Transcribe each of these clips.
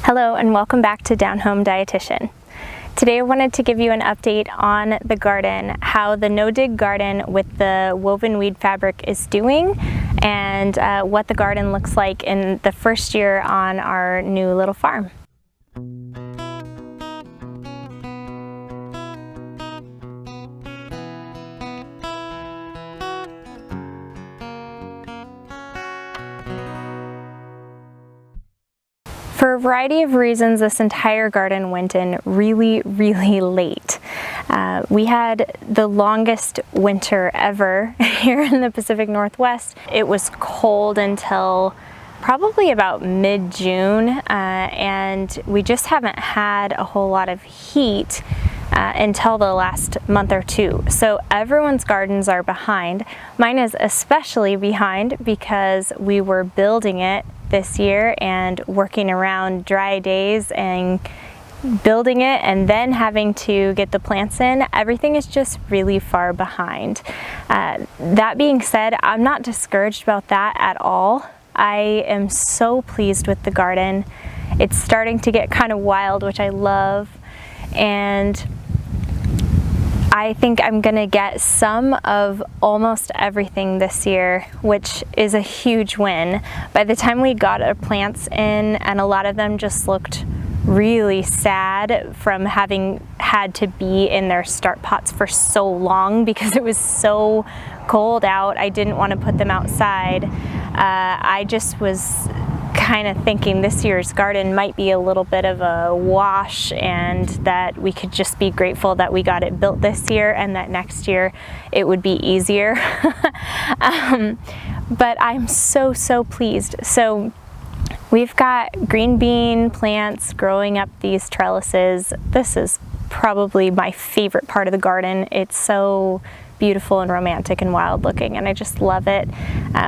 Hello and welcome back to Down Home Dietitian. Today I wanted to give you an update on the garden, how the no-dig garden with the woven weed fabric is doing, and what the garden looks like in the first year on our new little farm. For a variety of reasons, this entire garden went in really late. We had the longest winter ever here in the Pacific Northwest. It was cold until probably about mid-June, and we just haven't had a whole lot of heat until the last month or two. So everyone's gardens are behind. Mine is especially behind because we were building it this year and working around dry days and building it and then having to get the plants in. Everything is just really far behind. That being said, I'm not discouraged about that at all. I am so pleased with the garden. It's starting to get kind of wild, which I love, and I think I'm gonna get some of almost everything this year, which is a huge win. By the time we got our plants in, and a lot of them just looked really sad from having had to be in their start pots for so long because it was so cold out. I didn't want to put them outside. I just was kind of thinking this year's garden might be a little bit of a wash, and that we could just be grateful that we got it built this year and that next year it would be easier. But I'm so pleased. So we've got green bean plants growing up these trellises. This is probably my favorite part of the garden. It's so beautiful and romantic and wild looking, and I just love it.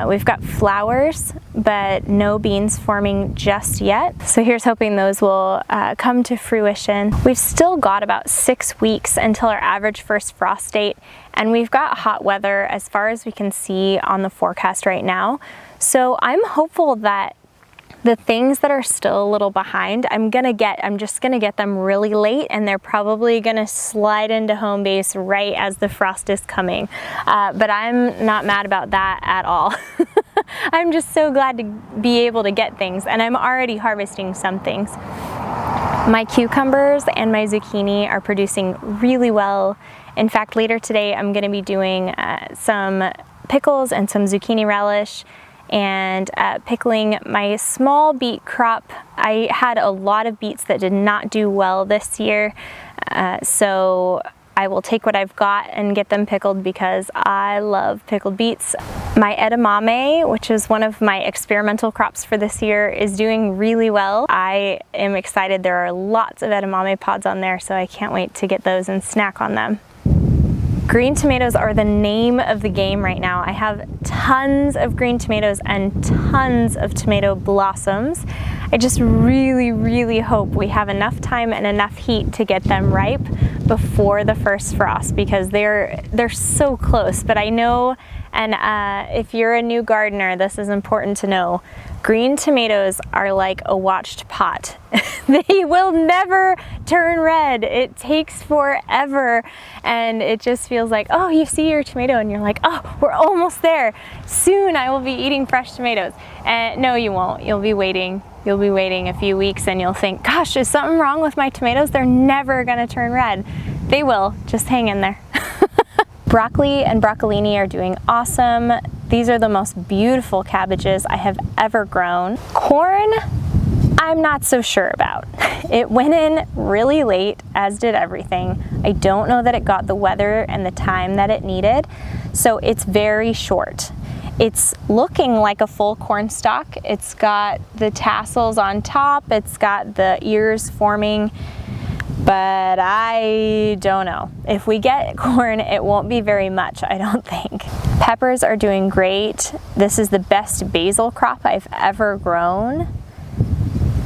We've got flowers, but no beans forming just yet. So here's hoping those will come to fruition. We've still got about 6 weeks until our average first frost date, and we've got hot weather as far as we can see on the forecast right now. So I'm hopeful that the things that are still a little behind, I'm just gonna get them really late, and they're probably gonna slide into home base right as the frost is coming. But I'm not mad about that at all. I'm just so glad to be able to get things, and I'm already harvesting some things. My cucumbers and my zucchini are producing really well. In fact, later today I'm gonna be doing some pickles and some zucchini relish, and pickling my small beet crop. I had a lot of beets that did not do well this year, so I will take what I've got and get them pickled because I love pickled beets. My edamame, which is one of my experimental crops for this year, is doing really well. I am excited. There are lots of edamame pods on there, so I can't wait to get those and snack on them. Green tomatoes are the name of the game right now. I have tons of green tomatoes and tons of tomato blossoms. I just really hope we have enough time and enough heat to get them ripe before the first frost, because they're so close. But I know, and if you're a new gardener, this is important to know, green tomatoes are like a watched pot. They will never turn red. It takes forever, and it just feels like, oh, you see your tomato and you're like, oh, we're almost there. Soon I will be eating fresh tomatoes. And no, you won't. You'll be waiting. You'll be waiting a few weeks and you'll think, gosh, is something wrong with my tomatoes? They're never gonna turn red. They will. Just hang in there. Broccoli and broccolini are doing awesome. These are the most beautiful cabbages I have ever grown. Corn, I'm not so sure about. It went in really late, as did everything. I don't know that it got the weather and the time that it needed, so it's very short. It's looking like a full corn stalk. It's got the tassels on top, it's got the ears forming, but I don't know. If we get corn, it won't be very much, I don't think. Peppers are doing great. This is the best basil crop I've ever grown.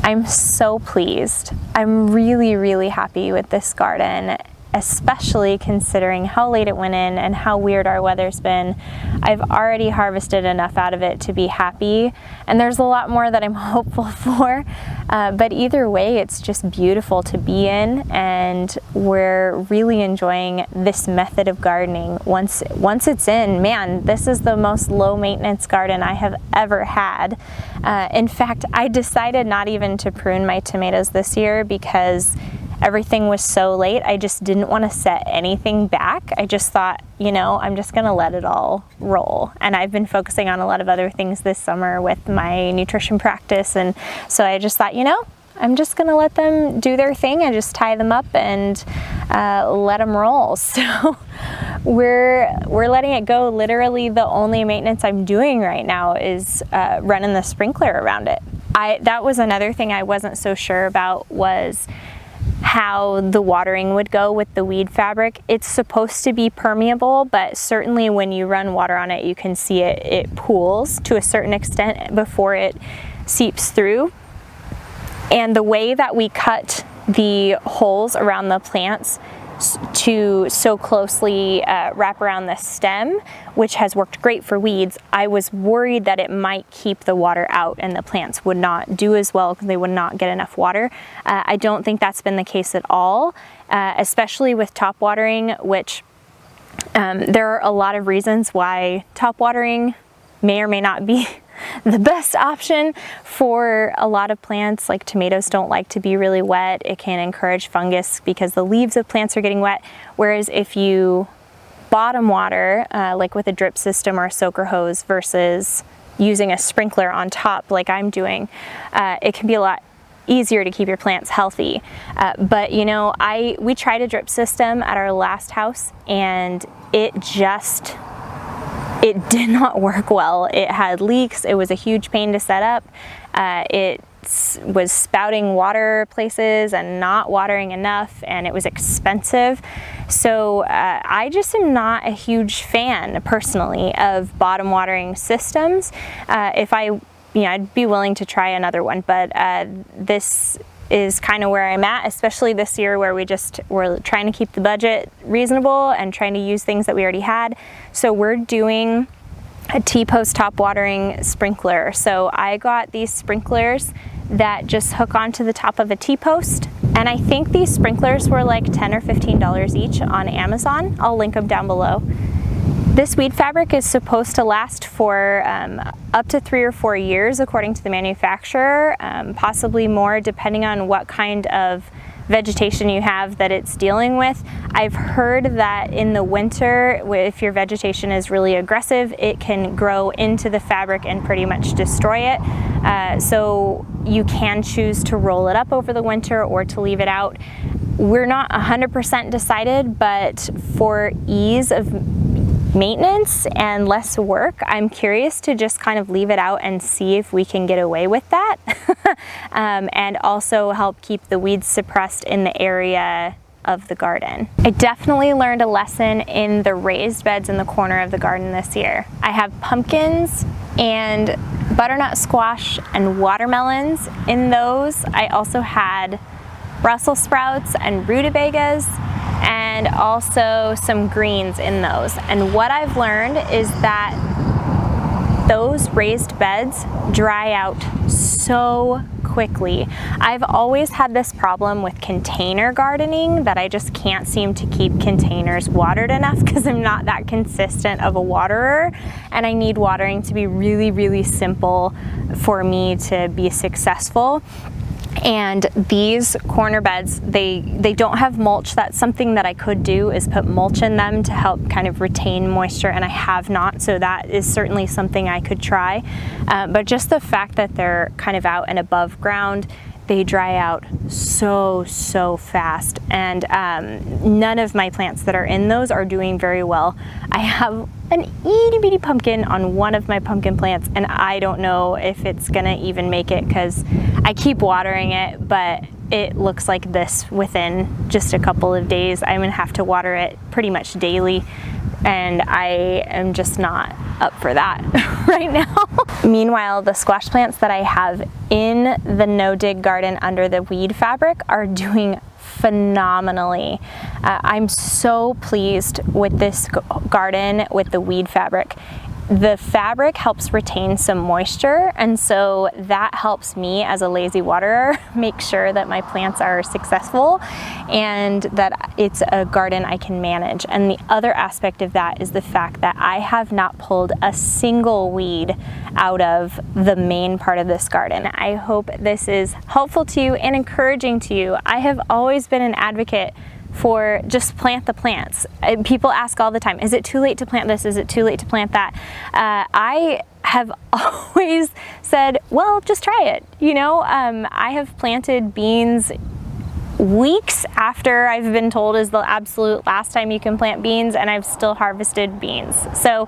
I'm so pleased. I'm really happy with this garden. especially considering how late it went in and how weird our weather's been. I've already harvested enough out of it to be happy, and there's a lot more that I'm hopeful for, but either way, it's just beautiful to be in, and we're really enjoying this method of gardening. Once it's in, man, this is the most low maintenance garden I have ever had. In fact, I decided not even to prune my tomatoes this year because everything was so late. I just didn't want to set anything back. I just thought, you know, I'm just gonna let it all roll. And I've been focusing on a lot of other things this summer with my nutrition practice, and so I just thought, you know, I'm just gonna let them do their thing and just tie them up and let them roll. So we're letting it go. Literally the only maintenance I'm doing right now is running the sprinkler around it. That was another thing I wasn't so sure about, was how the watering would go with the weed fabric. It's supposed to be permeable, but certainly when you run water on it, you can see it pools to a certain extent before it seeps through. And the way that we cut the holes around the plants to so closely wrap around the stem, which has worked great for weeds, I was worried that it might keep the water out and the plants would not do as well because they would not get enough water. I don't think that's been the case at all, especially with top watering, which there are a lot of reasons why top watering may or may not be the best option for a lot of plants. Like tomatoes don't like to be really wet. It can encourage fungus because the leaves of plants are getting wet. Whereas if you bottom water, like with a drip system or a soaker hose versus using a sprinkler on top like I'm doing, it can be a lot easier to keep your plants healthy. But you know, we tried a drip system at our last house and it did not work well. It had leaks. It was a huge pain to set up. It was spouting water places and not watering enough, and it was expensive. So I just am not a huge fan personally of bottom watering systems. I'd be willing to try another one, but this is kind of where I'm at, especially this year where we're trying to keep the budget reasonable and trying to use things that we already had. So we're doing a T-post top watering sprinkler. So I got these sprinklers that just hook onto the top of a T-post, and I think these sprinklers were like $10 or $15 each on Amazon. I'll link them down below. This weed fabric is supposed to last for up to 3 or 4 years according to the manufacturer, possibly more depending on what kind of vegetation you have that it's dealing with. I've heard that in the winter, if your vegetation is really aggressive, it can grow into the fabric and pretty much destroy it. So you can choose to roll it up over the winter or to leave it out. We're not 100% decided, but for ease of maintenance and less work, I'm curious to just kind of leave it out and see if we can get away with that. And also help keep the weeds suppressed in the area of the garden. I definitely learned a lesson in the raised beds in the corner of the garden this year. I have pumpkins and butternut squash and watermelons in those. I also had Brussels sprouts and rutabagas, and also some greens in those. And what I've learned is that those raised beds dry out so quickly. I've always had this problem with container gardening, that I just can't seem to keep containers watered enough because I'm not that consistent of a waterer, and I need watering to be really, really simple for me to be successful. And these corner beds, they don't have mulch. That's something that I could do, is put mulch in them to help kind of retain moisture, and I have not, so that is certainly something I could try. But just the fact that they're kind of out and above ground, they dry out so fast, and none of my plants that are in those are doing very well. I have an itty bitty pumpkin on one of my pumpkin plants, and I don't know if it's gonna even make it because I keep watering it, but it looks like this within just a couple of days. I'm gonna have to water it pretty much daily. and I am just not up for that right now. Meanwhile, the squash plants that I have in the no-dig garden under the weed fabric are doing phenomenally. I'm so pleased with this garden with the weed fabric. The fabric helps retain some moisture, and so that helps me as a lazy waterer make sure that my plants are successful and that it's a garden I can manage. And the other aspect of that is the fact that I have not pulled a single weed out of the main part of this garden. I hope this is helpful to you and encouraging to you. I have always been an advocate for just plant the plants. People ask all the time, is it too late to plant this? Is it too late to plant that? I have always said, well, just try it. You know, I have planted beans weeks after I've been told is the absolute last time you can plant beans, and I've still harvested beans. So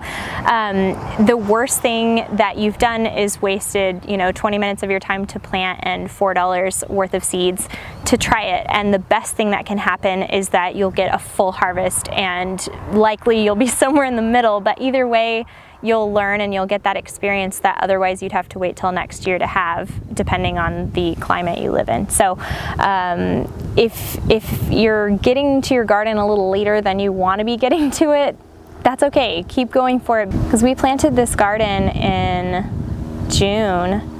the worst thing that you've done is wasted, you know, 20 minutes of your time to plant and $4 worth of seeds to try it. And the best thing that can happen is that you'll get a full harvest, and likely you'll be somewhere in the middle, but either way, you'll learn and you'll get that experience that otherwise you'd have to wait till next year to have, depending on the climate you live in. So if you're getting to your garden a little later than you want to be getting to it, that's okay. Keep going for it, because we planted this garden in June,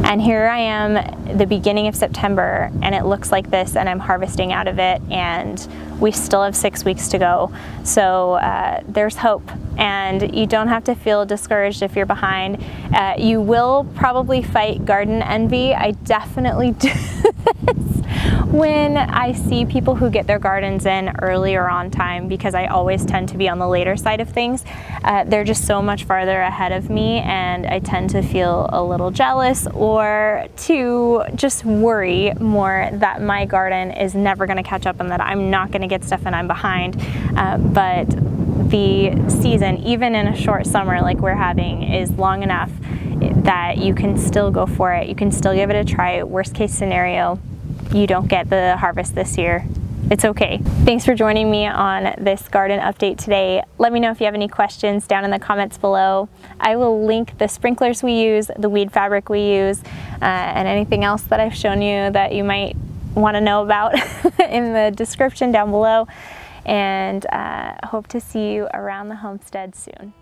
and here I am the beginning of September, and it looks like this, and I'm harvesting out of it, and we still have 6 weeks to go. So there's hope, and you don't have to feel discouraged if you're behind. You will probably fight garden envy. I definitely do this when I see people who get their gardens in earlier on time, because I always tend to be on the later side of things. They're just so much farther ahead of me, and I tend to feel a little jealous or to just worry more that my garden is never going to catch up and that I'm not going to get stuff and I'm behind. But the season, even in a short summer like we're having, is long enough that you can still go for it. You can still give it a try. Worst case scenario, you don't get the harvest this year. It's okay. Thanks for joining me on this garden update today. Let me know if you have any questions down in the comments below. I will link the sprinklers we use, the weed fabric we use, and anything else that I've shown you that you might want to know about in the description down below. And hope to see you around the homestead soon.